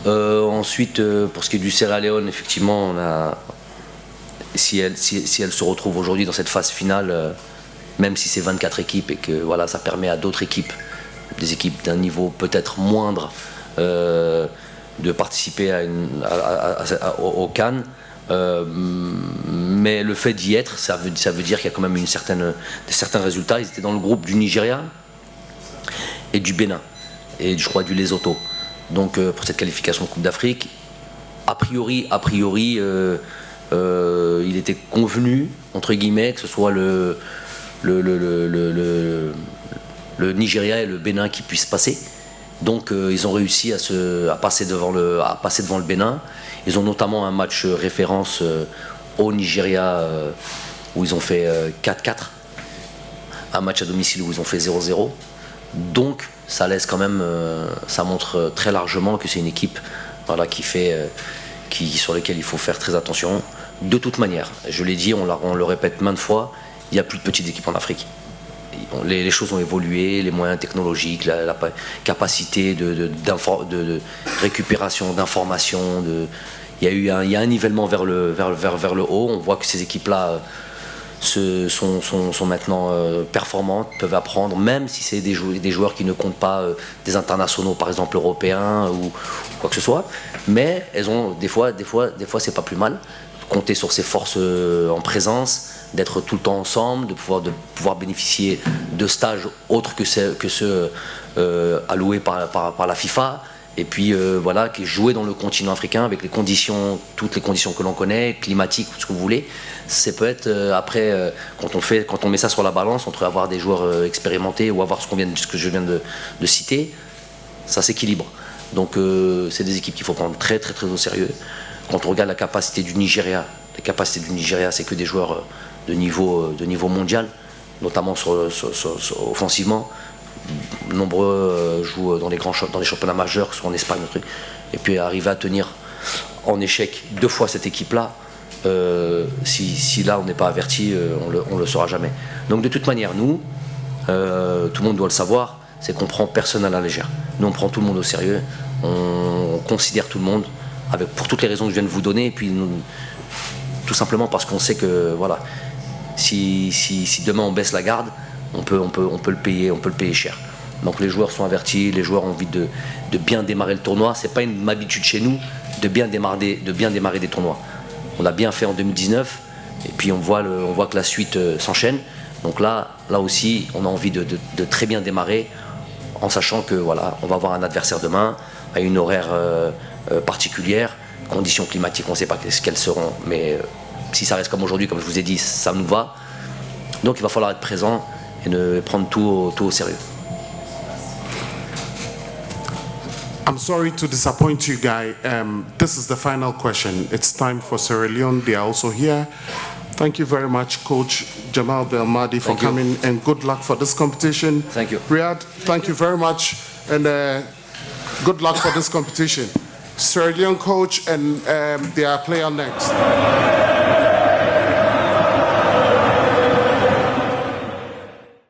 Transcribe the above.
Ensuite, pour ce qui est du Sierra Leone, effectivement, si elle se retrouve aujourd'hui dans cette phase finale, même si c'est 24 équipes et que voilà, ça permet à d'autres équipes, des équipes d'un niveau peut-être moindre, de participer au CAN. Mais le fait d'y être, ça veut dire qu'il y a quand même certains résultats. Ils étaient dans le groupe du Nigeria et du Bénin et je crois du Lesotho. Donc pour cette qualification de Coupe d'Afrique, a priori, il était convenu entre guillemets que ce soit le Nigeria et le Bénin qui puissent passer. Donc ils ont réussi à passer devant le Bénin. Ils ont notamment un match référence au Nigeria où ils ont fait 4-4. Un match à domicile où ils ont fait 0-0. Donc ça laisse quand même, ça montre très largement que c'est une équipe voilà, sur laquelle il faut faire très attention. De toute manière, je l'ai dit, on le répète maintes fois, il n'y a plus de petites équipes en Afrique. Les choses ont évolué, les moyens technologiques, la capacité de récupération d'informations. Il y a un nivellement vers le haut. On voit que ces équipes-là sont maintenant performantes, peuvent apprendre, même si c'est des joueurs qui ne comptent pas des internationaux, par exemple européens ou quoi que ce soit. Mais elles ont des fois c'est pas plus mal. Compter sur ses forces en présence, d'être tout le temps ensemble, de pouvoir bénéficier de stages autres que ceux alloués par la FIFA, et puis voilà, qui jouer dans le continent africain avec toutes les conditions que l'on connaît, climatiques, tout ce que vous voulez. C'est peut être après, quand on met ça sur la balance, entre avoir des joueurs expérimentés ou avoir ce que je viens de citer, ça s'équilibre. Donc c'est des équipes qu'il faut prendre très très très au sérieux. Quand on regarde la capacité du Nigeria, c'est que des joueurs de niveau mondial, notamment offensivement. Nombreux jouent dans les championnats majeurs, que ce soit en Espagne, et puis arriver à tenir en échec 2 fois cette équipe-là, si là on n'est pas averti, on le saura jamais. Donc de toute manière, nous, tout le monde doit le savoir, c'est qu'on prend personne à la légère. Nous on prend tout le monde au sérieux, on considère tout le monde, pour toutes les raisons que je viens de vous donner, et puis tout simplement parce qu'on sait que voilà, si demain on baisse la garde, on peut le payer cher. Donc les joueurs sont avertis, les joueurs ont envie de bien démarrer le tournoi. C'est pas une habitude chez nous de bien démarrer des tournois. On l'a bien fait en 2019 et puis on voit que la suite s'enchaîne. Donc là aussi, on a envie de très bien démarrer en sachant que voilà, on va avoir un adversaire demain à une horaire particulière, conditions climatiques, on ne sait pas ce qu'elles seront, mais si ça reste comme aujourd'hui, comme je vous ai dit, ça nous va. Donc il va falloir être présent et ne prendre tout au sérieux. I'm sorry to disappoint you, Guy. This is the final question. It's time for Sierra Leone. They are also here. Thank you very much, Coach Jamal Belmadi, for coming, and good luck for this competition. Thank you. Riyad, thank you very much, and good luck for this competition. Sierra Leone coach and their player next.